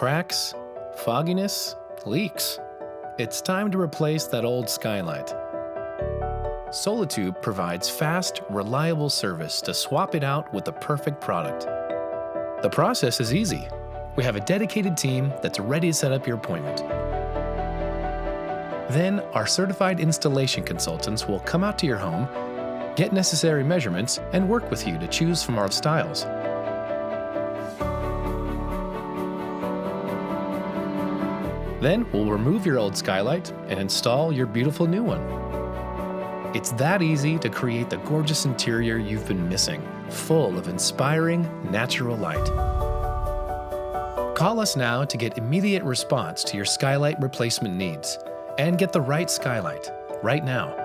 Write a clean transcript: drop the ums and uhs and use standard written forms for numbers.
Cracks, fogginess, leaks. It's time to replace that old Skylight. Solitube provides fast, reliable service to swap it out with the perfect product. The process is easy. We have a dedicated team that's ready to set up your appointment. Then, our certified installation consultants will come out to your home, get necessary measurements, and work with you to choose from our styles. Then, we'll remove your old Skylight and install your beautiful new one. It's that easy to create the gorgeous interior you've been missing, full of inspiring, natural light. Call us now to get immediate response to your Skylight replacement needs and get the right Skylight right now.